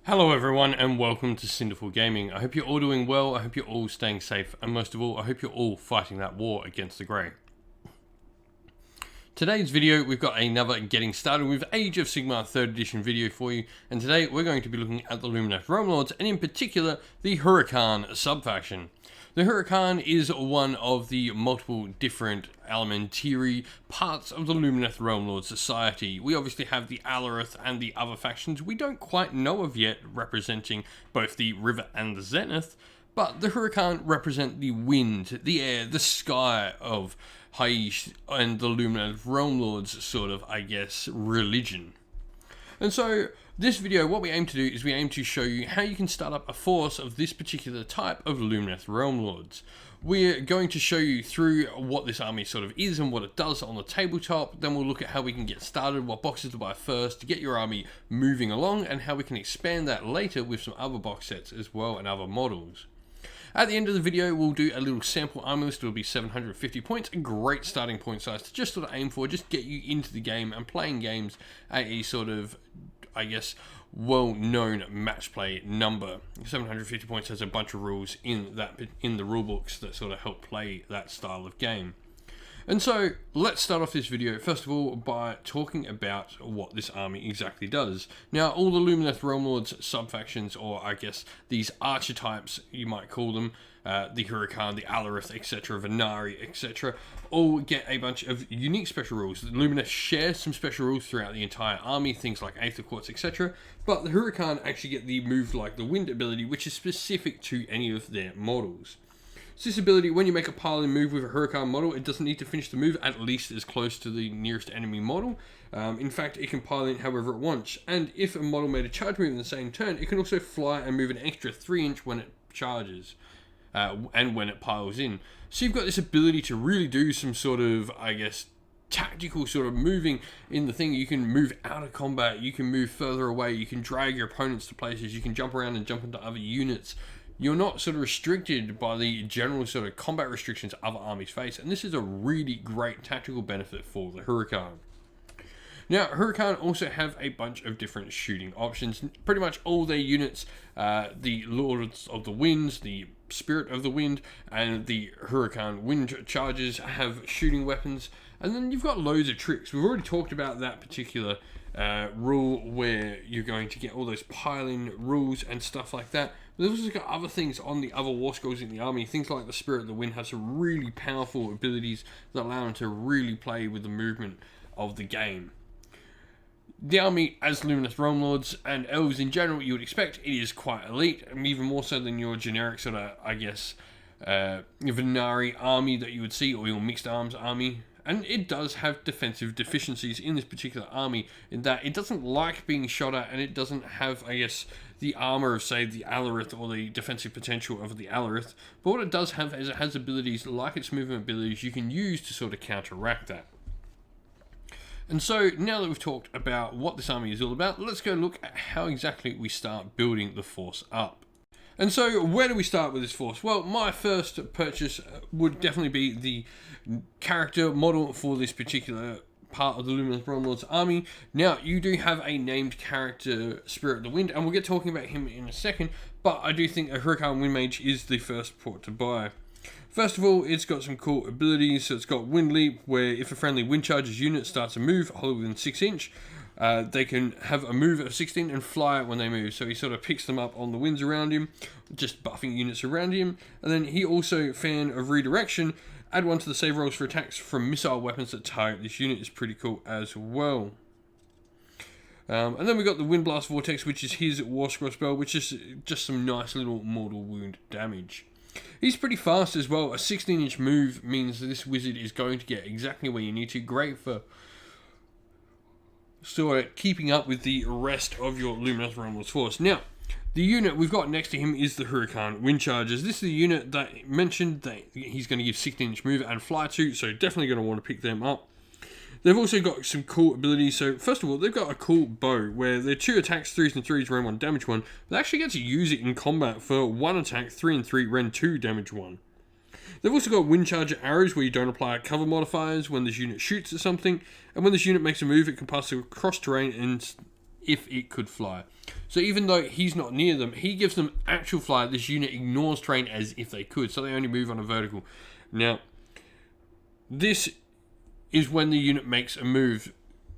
Hello everyone and welcome to Cinderful Gaming. I hope you're all doing well, I hope you're all staying safe, and most of all, I hope you're all fighting that war against the Grey. Today's video, we've got another Getting Started with Age of Sigmar 3rd Edition video for you, and today we're going to be looking at the Lumineth Realm Lords, and in particular, the Hurakan sub-faction. The Hurakan is one of the multiple different elementary parts of the Lumineth Realm Lord Society. We obviously have the Alarith and the other factions we don't quite know of yet, representing both the River and the Zenith, but the Hurakan represent the wind, the air, the sky of Haish and the Lumineth Realm Lords sort of, I guess, religion. And so, this video, what we aim to do is we aim to show you how you can start up a force of this particular type of Lumineth Realm Lords. We're going to show you through what this army sort of is and what it does on the tabletop. Then we'll look at how we can get started, what boxes to buy first to get your army moving along, and how we can expand that later with some other box sets as well and other models. At the end of the video, we'll do a little sample army list. It'll be 750 points, a great starting point size to just sort of aim for, just get you into the game and playing games at a sort of, I guess, well-known match play number. 750 points has a bunch of rules in the rule books that sort of help play that style of game. And so, let's start off this video, first of all, by talking about what this army exactly does. Now, all the Lumineth Realm Lords sub-factions, or I guess these archetypes, you might call them, the Hurakan, the Alarith, etc., Venari, etc., all get a bunch of unique special rules. The Lumineth share some special rules throughout the entire army, things like Aether Quartz, etc., but the Hurakan actually get the Move Like the Wind ability, which is specific to any of their models. So this ability, when you make a pile-in move with a Hurakan model, it doesn't need to finish the move at least as close to the nearest enemy model. In fact, it can pile in however it wants. And if a model made a charge move in the same turn, it can also fly and move an extra 3-inch when it charges. And when it piles in. So you've got this ability to really do some sort of, I guess, tactical sort of moving in the thing. You can move out of combat, you can move further away, you can drag your opponents to places, you can jump around and jump into other units. You're not sort of restricted by the general sort of combat restrictions other armies face, and this is a really great tactical benefit for the Hurakan. Now, Hurakan also have a bunch of different shooting options. Pretty much all their units, the Lords of the Winds, the Spirit of the Wind, and the Hurakan Wind Chargers have shooting weapons. And then you've got loads of tricks. We've already talked about that particular rule where you're going to get all those pile-in rules and stuff like that. But they've also got other things on the other war scrolls in the army. Things like the Spirit of the Wind has some really powerful abilities that allow them to really play with the movement of the game. The army, as Lumineth Realm Lords and Elves in general, you would expect, it is quite elite, and even more so than your generic sort of, I guess, Venari army that you would see, or your mixed arms army. And it does have defensive deficiencies in this particular army, in that it doesn't like being shot at, and it doesn't have, I guess, the armor of, say, the Alarith, or the defensive potential of the Alarith. But what it does have is it has abilities, like its movement abilities, you can use to sort of counteract that. And so, now that we've talked about what this army is all about, let's go look at how exactly we start building the force up. And so, where do we start with this force? Well, my first purchase would definitely be the character model for this particular part of the Lumineth Realm Lords army. Now, you do have a named character, Spirit of the Wind, and we'll get talking about him in a second, but I do think a Hurakan Wind Mage is the first port to buy. First of all, it's got some cool abilities. So it's got Wind Leap, where if a friendly Wind Charges unit starts a move wholly within 6 inch, they can have a move of 16 and fly when they move. So he sort of picks them up on the winds around him, just buffing units around him. And then he also, fan of Redirection, add 1 to the save rolls for attacks from missile weapons that target this unit is pretty cool as well. And then we got the Wind Blast Vortex, which is his War Scroll spell, which is just some nice little mortal wound damage. He's pretty fast as well. A 16-inch move means that this wizard is going to get exactly where you need to. Great for sort of keeping up with the rest of your Lumineth Realm Lords force. Now, the unit we've got next to him is the Hurakan Wind Chargers. This is the unit that mentioned that he's going to give 16-inch move and fly to, so definitely going to want to pick them up. They've also got some cool abilities. So first of all, they've got a cool bow where they're 2 attacks, 3s and 3s, Ren 1, damage 1. They actually get to use it in combat for 1 attack, 3 and 3, Ren 2, damage 1. They've also got Wind Charger arrows where you don't apply cover modifiers when this unit shoots at something. And when this unit makes a move, it can pass across terrain and if it could fly. So even though he's not near them, he gives them actual fly. This unit ignores terrain as if they could, so they only move on a vertical. Now, this is when the unit makes a move.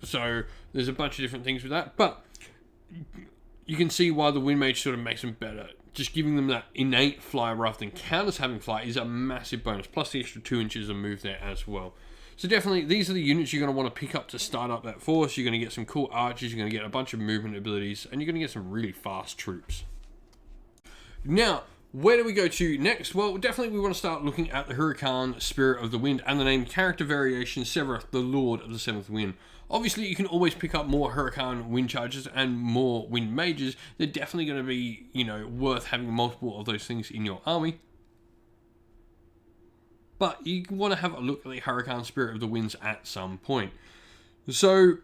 So there's a bunch of different things with that, but you can see why the Wind Mage sort of makes them better. Just giving them that innate fly rather than counters having fly is a massive bonus, plus the extra 2 inches of move there as well. So definitely, these are the units you're going to want to pick up to start up that force. You're going to get some cool archers, you're going to get a bunch of movement abilities, and you're going to get some really fast troops. Now, where do we go to next? Well, definitely we want to start looking at the Hurakan, Spirit of the Wind, and the name character variation, Sevireth, the Lord of the Seventh Wind. Obviously, you can always pick up more Hurakan wind charges and more wind mages. They're definitely going to be, worth having multiple of those things in your army. But you want to have a look at the Hurakan Spirit of the Winds at some point. So,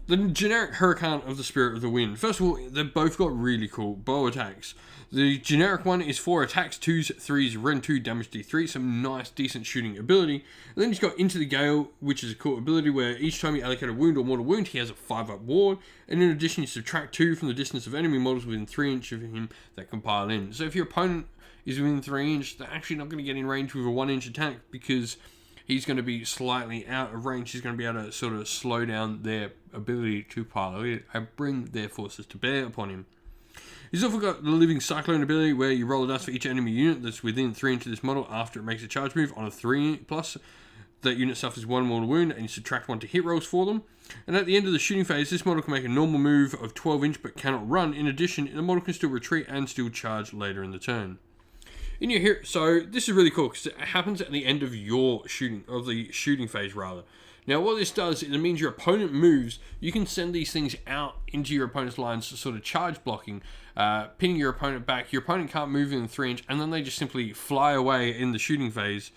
the generic Hurakan of the Spirit of the Wind. First of all, they've both got really cool bow attacks. The generic one is 4 attacks, 2s, 3s, rend 2, damage D3, some nice, decent shooting ability. And then he's got Into the Gale, which is a cool ability where each time you allocate a wound or mortal wound, he has a 5-up ward. And in addition, you subtract 2 from the distance of enemy models within 3 inches of him that can pile in. So if your opponent is within 3 inches, they're actually not going to get in range with a 1-inch attack because he's going to be slightly out of range. He's going to be able to sort of slow down their ability to pile in and bring their forces to bear upon him. He's also got the Living Cyclone ability where you roll a dice for each enemy unit that's within 3 inches of this model after it makes a charge move on a 3+. That unit suffers 1 mortal wound and you subtract 1 to hit rolls for them. And at the end of the shooting phase, this model can make a normal move of 12 inch but cannot run. In addition, the model can still retreat and still charge later in the turn. So this is really cool because it happens at the end of your shooting phase rather. Now what this does is it means your opponent moves, you can send these things out into your opponent's lines, sort of charge blocking, pinning your opponent back. Your opponent can't move in 3 inch and then they just simply fly away in the shooting phase,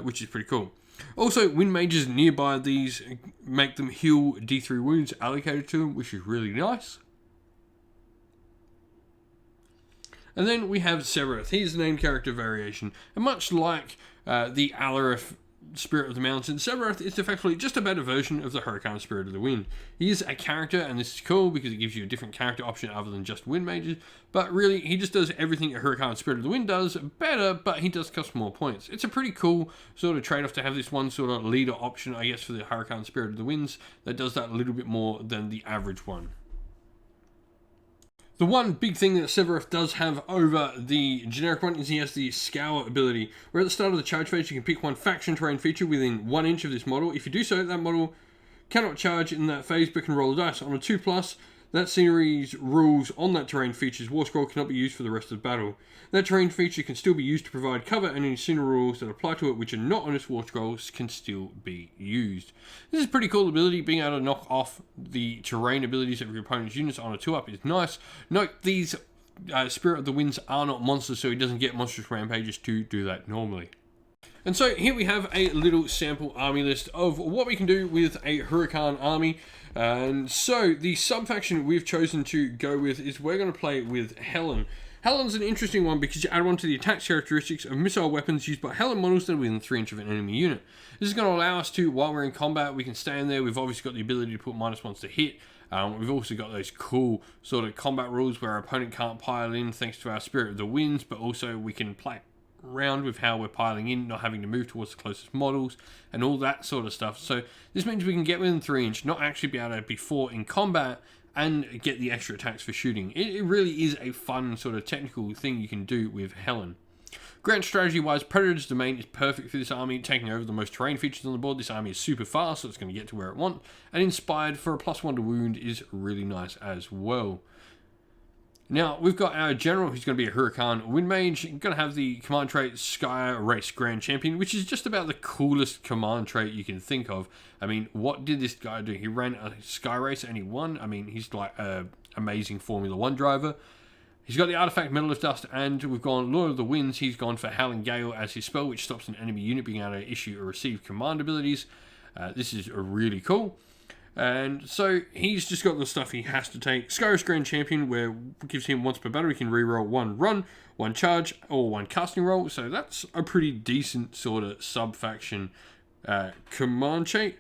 which is pretty cool. Also, wind mages nearby these make them heal D3 wounds allocated to them, which is really nice. And then we have Sevireth. He's the name character variation. And much like the Alarith Spirit of the Mountain, Sevireth is effectively just a better version of the Hurakan Spirit of the Wind. He is a character, and this is cool because it gives you a different character option other than just wind mages. But really, he just does everything a Hurakan Spirit of the Wind does better, but he does cost more points. It's a pretty cool sort of trade-off to have this one sort of leader option, I guess, for the Hurakan Spirit of the Winds that does that a little bit more than the average one. The one big thing that Sevireth does have over the generic one is he has the Scour ability, where at the start of the charge phase you can pick one faction terrain feature within 1 inch of this model. If you do so, that model cannot charge in that phase but can roll a dice. On a 2+, that scenery's rules on that terrain feature's war scroll cannot be used for the rest of the battle. That terrain feature can still be used to provide cover, and any scenery rules that apply to it which are not on its war scrolls can still be used. This is a pretty cool ability. Being able to knock off the terrain abilities of your opponent's units on a 2-up is nice. Note, these Spirit of the Winds are not monsters, so he doesn't get monstrous rampages to do that normally. And so here we have a little sample army list of what we can do with a Hurakan army. And so the sub-faction we've chosen to go with is we're going to play with Helen. Helen's an interesting one because you add one to the attack characteristics of missile weapons used by Helen models that are within 3 inches of an enemy unit. This is going to allow us to, while we're in combat, we can stay in there. We've obviously got the ability to put -1s to hit. We've also got those cool sort of combat rules where our opponent can't pile in thanks to our Spirit of the Winds, but also we can play around with how we're piling in, not having to move towards the closest models and all that sort of stuff. So this means we can get within 3 inch, not actually be able to be fought in combat, and get the extra attacks for shooting. It really is a fun sort of technical thing you can do with Helen. Grand strategy wise, Predator's Domain is perfect for this army, taking over the most terrain features on the board. This army is super fast, so it's going to get to where it wants, and Inspired for a +1 to wound is really nice as well. Now, we've got our general, who's going to be a Hurakan Wind Mage. You're going to have the command trait Sky Race Grand Champion, which is just about the coolest command trait you can think of. I mean, what did this guy do? He ran a Sky Race and he won. I mean, he's like an amazing Formula 1 driver. He's got the artifact Metal of Dust, and we've gone Lord of the Winds. He's gone for Howling Gale as his spell, which stops an enemy unit being able to issue or receive command abilities. This is really cool. And so he's just got the stuff he has to take. Skyros Grand Champion, where it gives him once per battle, he can reroll 1 run, 1 charge, or 1 casting roll. So that's a pretty decent sort of sub-faction command trait.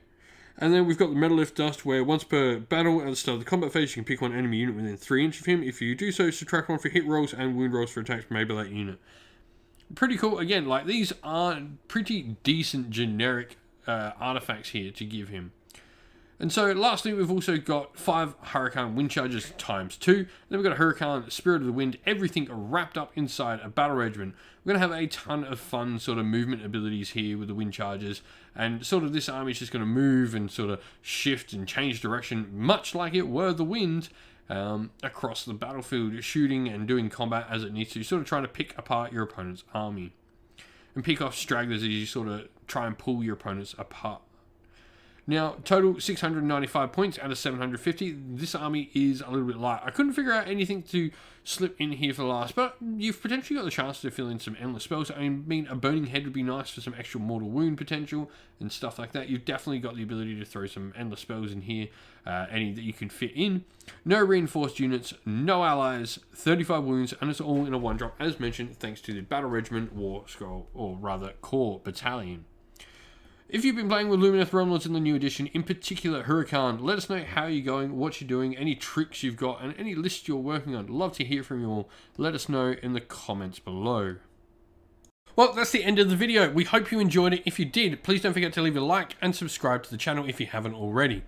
And then we've got the Metalith Dust, where once per battle at the start of the combat phase, you can pick one enemy unit within 3 inches of him. If you do so, subtract 1 for hit rolls and wound rolls for attacks made by that unit. Pretty cool. Again, like, these are pretty decent generic artifacts here to give him. And so lastly, we've also got 5 Hurakan Wind Charges times 2. Then we've got a Hurakan Spirit of the Wind, everything wrapped up inside a battle regiment. We're going to have a ton of fun sort of movement abilities here with the Wind Charges. And sort of this army is just going to move and sort of shift and change direction, much like it were the wind, across the battlefield, shooting and doing combat as it needs to, sort of trying to pick apart your opponent's army. And pick off stragglers as you sort of try and pull your opponents apart. Now, total 695 points out of 750. This army is a little bit light. I couldn't figure out anything to slip in here for the last, but you've potentially got the chance to fill in some endless spells. I mean, a Burning Head would be nice for some extra mortal wound potential and stuff like that. You've definitely got the ability to throw some endless spells in here, any that you can fit in. No reinforced units, no allies, 35 wounds, and it's all in a 1-drop, as mentioned, thanks to the Battle Regiment War Scroll, or rather, Core Battalion. If you've been playing with Lumineth Realmlords in the new edition, in particular Hurakan, let us know how you're going, what you're doing, any tricks you've got, and any lists you're working on. Love to hear from you all. Let us know in the comments below. Well, that's the end of the video. We hope you enjoyed it. If you did, please don't forget to leave a like and subscribe to the channel if you haven't already.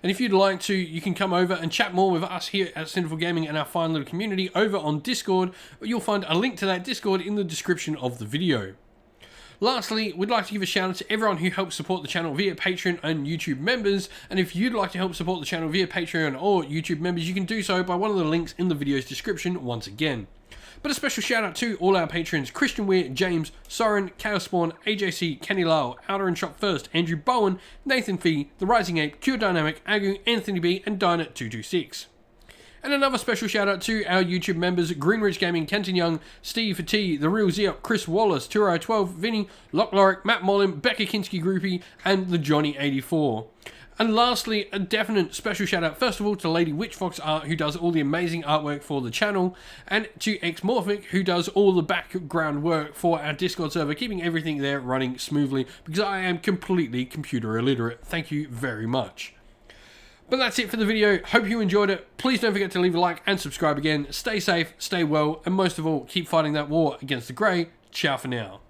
And if you'd like to, you can come over and chat more with us here at Sinful Gaming and our fine little community over on Discord. You'll find a link to that Discord in the description of the video. Lastly, we'd like to give a shout out to everyone who helps support the channel via Patreon and YouTube members, and if you'd like to help support the channel via Patreon or YouTube members, you can do so by one of the links in the video's description once again. But a special shout out to all our patrons: Christian Weir, James, Soren, Chaos Spawn, AJC, Kenny Lyle, Outer and Shop First, Andrew Bowen, Nathan Fee, The Rising Ape, Cure Dynamic, Agu, Anthony B, and Dynat226. And another special shout out to our YouTube members: Greenridge Gaming, Kenton Young, Steve T, The Real Zeop, Chris Wallace, Turo12, Vinny, Lock Lorick, Matt Mollin, Becca Kinski Groupie, and the Johnny84. And lastly, a definite special shout out first of all to Lady Witchfox Art, who does all the amazing artwork for the channel, and to Xmorphic, who does all the background work for our Discord server, keeping everything there running smoothly, because I am completely computer illiterate. Thank you very much. But that's it for the video. Hope you enjoyed it. Please don't forget to leave a like and subscribe again. Stay safe, stay well, and most of all, keep fighting that war against the grey. Ciao for now.